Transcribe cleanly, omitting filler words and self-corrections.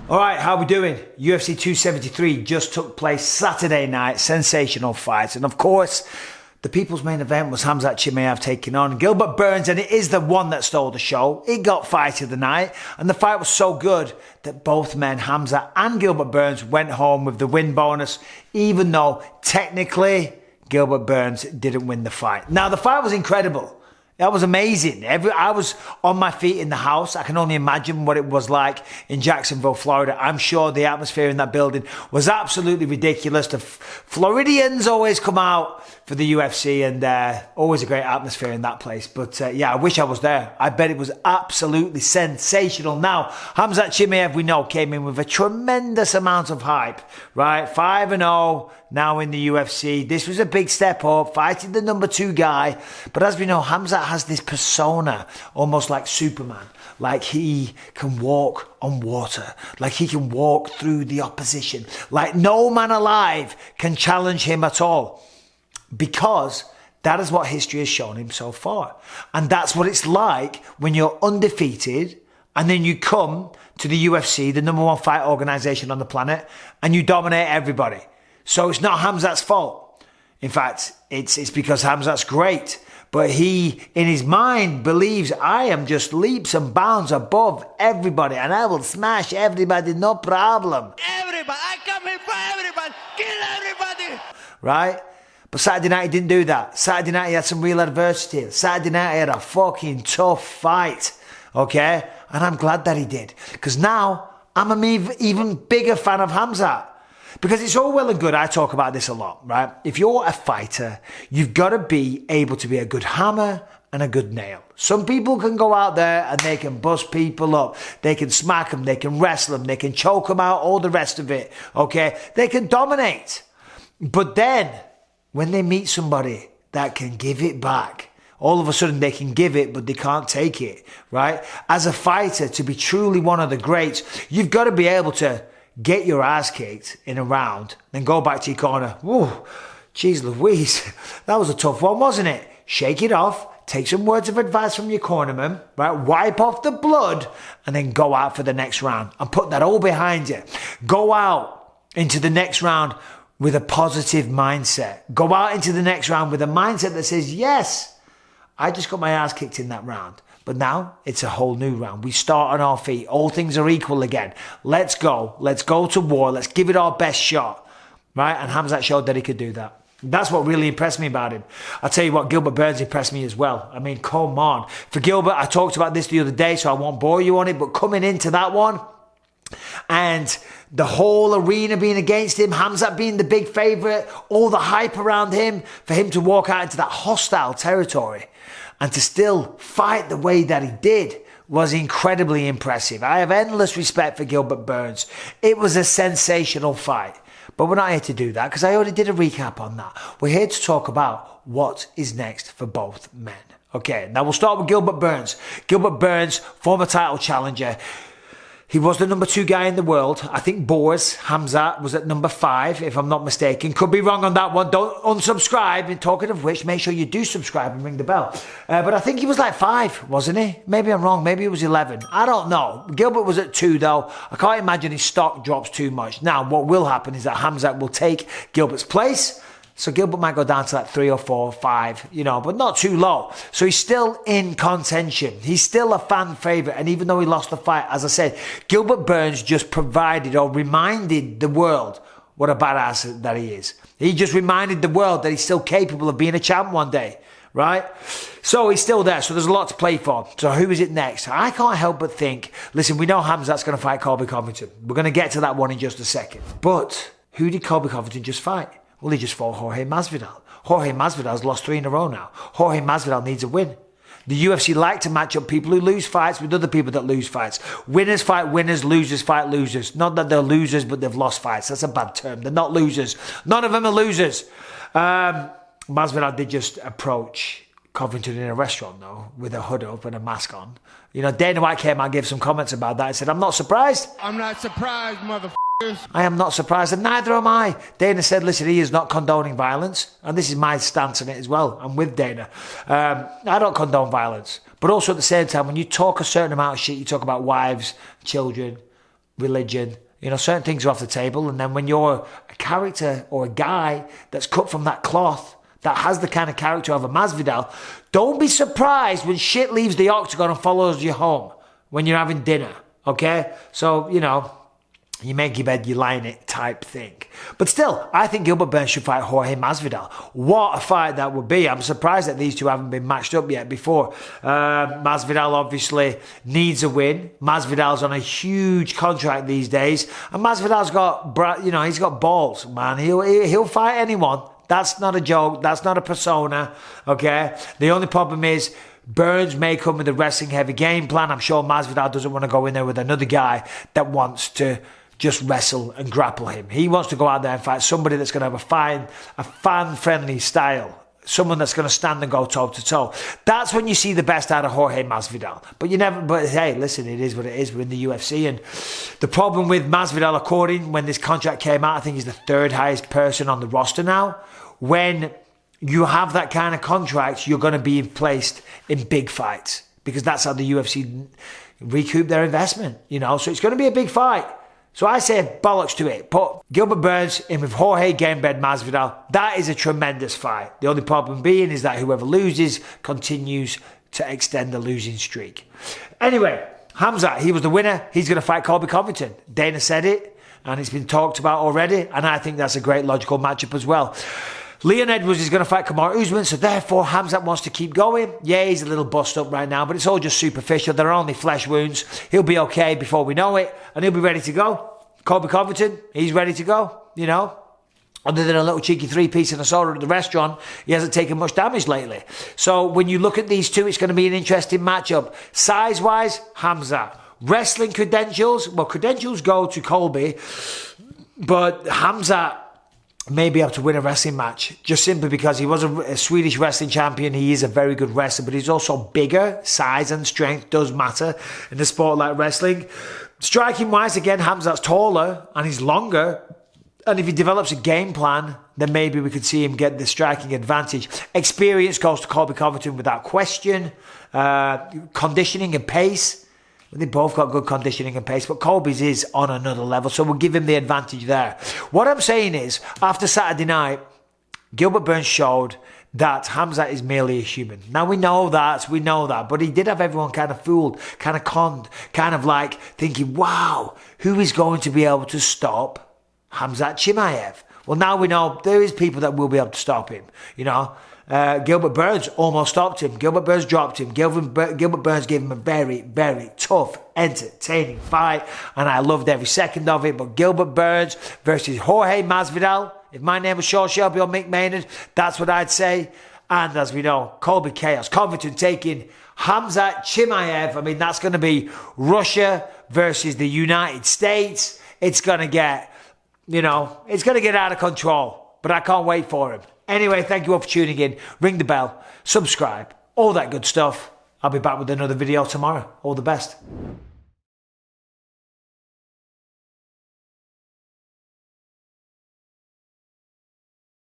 All right, how we doing? UFC 273 just took place Saturday night. Sensational fights. And of course, the people's main event was KHAMZAT CHIMAEV taking on Gilbert Burns, and it is the one that stole the show. It got fight of the night, and the fight was so good that both men, KHAMZAT and Gilbert Burns, went home with the win bonus, even though technically Gilbert Burns didn't win the fight. Now, the fight was incredible. That was amazing. I was on my feet in the house. I can only imagine what it was like in Jacksonville, Florida. I'm sure the atmosphere in that building was absolutely ridiculous. The Floridians always come out for the UFC, and always a great atmosphere in that place. But yeah, I wish I was there. I bet it was absolutely sensational. Now, KHAMZAT CHIMAEV, we know, came in with a tremendous amount of hype, right? 5-0 now in the UFC. This was a big step up, fighting the number 2 guy. But as we know, KHAMZAT has this persona, almost like Superman. Like he can walk on water. Like he can walk through the opposition. Like no man alive can challenge him at all. Because that is what history has shown him so far. And that's what it's like when you're undefeated and then you come to the UFC, the number 1 fight organization on the planet, and you dominate everybody. So it's not KHAMZAT's fault. In fact, it's because KHAMZAT's great. But he, in his mind, believes I am just leaps and bounds above everybody and I will smash everybody, no problem. Everybody, I come here for everybody, kill everybody. Right? But Saturday night he didn't do that. Saturday night he had some real adversity. Saturday night he had a fucking tough fight. Okay? And I'm glad that he did. Because now I'm an even bigger fan of KHAMZAT. Because it's all well and good, I talk about this a lot, right? If you're a fighter, you've got to be able to be a good hammer and a good nail. Some people can go out there and they can bust people up. They can smack them, they can wrestle them, they can choke them out, all the rest of it, okay? They can dominate. But then, when they meet somebody that can give it back, all of a sudden they can give it, but they can't take it, right? As a fighter, to be truly one of the greats, you've got to be able to get your ass kicked in a round, then go back to your corner. Whoa, geez Louise, that was a tough one, wasn't it? Shake it off, take some words of advice from your cornerman, right? Wipe off the blood, and then go out for the next round and put that all behind you. Go out into the next round with a positive mindset. Go out into the next round with a mindset that says, yes, I just got my ass kicked in that round. But now it's a whole new round. We start on our feet. All things are equal again. Let's go. Let's go to war. Let's give it our best shot. Right? And KHAMZAT showed that he could do that. That's what really impressed me about him. I'll tell you what, Gilbert Burns impressed me as well. I mean, come on. For Gilbert, I talked about this the other day, so I won't bore you on it. But coming into that one, and the whole arena being against him, KHAMZAT being the big favourite, all the hype around him, for him to walk out into that hostile territory and to still fight the way that he did was incredibly impressive. I have endless respect for Gilbert Burns. It was a sensational fight. But we're not here to do that because I already did a recap on that. We're here to talk about what is next for both men. Okay, now we'll start with Gilbert Burns. Gilbert Burns, former title challenger. He was the number 2 guy in the world. I think Boris KHAMZAT was at number 5, if I'm not mistaken. Could be wrong on that one. Don't unsubscribe. And talking of which, make sure you do subscribe and ring the bell. But I think he was like 5, wasn't he? Maybe I'm wrong. Maybe he was 11. I don't know. Gilbert was at 2, though. I can't imagine his stock drops too much. Now, what will happen is that KHAMZAT will take Gilbert's place. So Gilbert might go down to like 3 or 4 or 5, but not too low. So he's still in contention. He's still a fan favourite. And even though he lost the fight, as I said, Gilbert Burns just provided or reminded the world what a badass that he is. He just reminded the world that he's still capable of being a champ one day, right? So he's still there. So there's a lot to play for. So who is it next? I can't help but think, listen, we know KHAMZAT's going to fight Colby Covington. We're going to get to that one in just a second. But who did Colby Covington just fight? Well, he just fought Jorge Masvidal. Jorge Masvidal's lost 3 in a row now. Jorge Masvidal needs a win. The UFC like to match up people who lose fights with other people that lose fights. Winners fight winners, losers fight losers. Not that they're losers, but they've lost fights. That's a bad term. They're not losers. None of them are losers. Masvidal did just approach Covington in a restaurant, though, with a hood up and a mask on. Dana White came out and gave some comments about that. He said, I'm not surprised. I'm not surprised, motherfucker. I am not surprised, and neither am I. Dana said, listen, he is not condoning violence, and this is my stance on it as well. I'm with Dana. I don't condone violence, but also at the same time, when you talk a certain amount of shit, you talk about wives, children, religion. You know, certain things are off the table. And then when you're a character or a guy that's cut from that cloth, that has the kind of character of a Masvidal, don't be surprised when shit leaves the octagon and follows you home when you're having dinner, okay? So, you know, you make your bed, you lie in it type thing. But still, I think Gilbert Burns should fight Jorge Masvidal. What a fight that would be. I'm surprised that these two haven't been matched up yet before. Masvidal obviously needs a win. Masvidal's on a huge contract these days. And Masvidal's got, you know, he's got balls, man. He'll fight anyone. That's not a joke. That's not a persona, okay? The only problem is Burns may come with a wrestling-heavy game plan. I'm sure Masvidal doesn't want to go in there with another guy that wants to just wrestle and grapple him. He wants to go out there and fight somebody that's going to have a fan-friendly style. Someone that's going to stand and go toe-to-toe. That's when you see the best out of Jorge Masvidal. But hey, listen, it is what it is. We're in the UFC. And the problem with Masvidal, when this contract came out, I think he's the third highest person on the roster now. When you have that kind of contract, you're going to be placed in big fights. Because that's how the UFC recoup their investment, you know. So it's going to be a big fight. So I say bollocks to it. Put Gilbert Burns in with Jorge Gamebred Masvidal. That is a tremendous fight. The only problem being is that whoever loses continues to extend the losing streak. Anyway, Khamzat, he was the winner. He's going to fight Colby Covington. Dana said it, and it's been talked about already. And I think that's a great logical matchup as well. Leon Edwards is going to fight Kamaru Usman, so therefore Khamzat wants to keep going. Yeah, he's a little bust up right now, but it's all just superficial. They're only flesh wounds. He'll be okay before we know it, and he'll be ready to go. Colby Covington, he's ready to go, you know. Other than a little cheeky three-piece and a soda at the restaurant, he hasn't taken much damage lately. So when you look at these two, it's going to be an interesting matchup. Size-wise, Khamzat. Wrestling credentials, well, credentials go to Colby, but Khamzat may be able to win a wrestling match just simply because he was a Swedish wrestling champion. He is a very good wrestler, but he's also bigger. Size and strength does matter in a sport like wrestling. Striking wise, again, Khamzat's taller and he's longer. And if he develops a game plan, then maybe we could see him get the striking advantage. Experience goes to Colby Covington without question. Conditioning and pace. They both got good conditioning and pace, but Colby's is on another level, so we'll give him the advantage there. What I'm saying is, after Saturday night, Gilbert Burns showed that Khamzat is merely a human. Now we know that, but he did have everyone kind of fooled, kind of conned, kind of like thinking, wow, who is going to be able to stop Khamzat Chimaev? Well, now we know there is people that will be able to stop him, you know. Gilbert Burns almost stopped him. Gilbert Burns dropped him. Gilbert Burns gave him a very, very tough, entertaining fight, and I loved every second of it. But Gilbert Burns versus Jorge Masvidal, if my name was Sean Shelby or Mick Maynard, that's what I'd say. And as we know, Colby Chaos Covington taking Khamzat Chimaev. I mean, that's going to be Russia versus the United States. It's going to get, you know, it's going to get out of control. But I can't wait for him. Anyway, thank you all for tuning in. Ring the bell, subscribe, all that good stuff. I'll be back with another video tomorrow. All the best.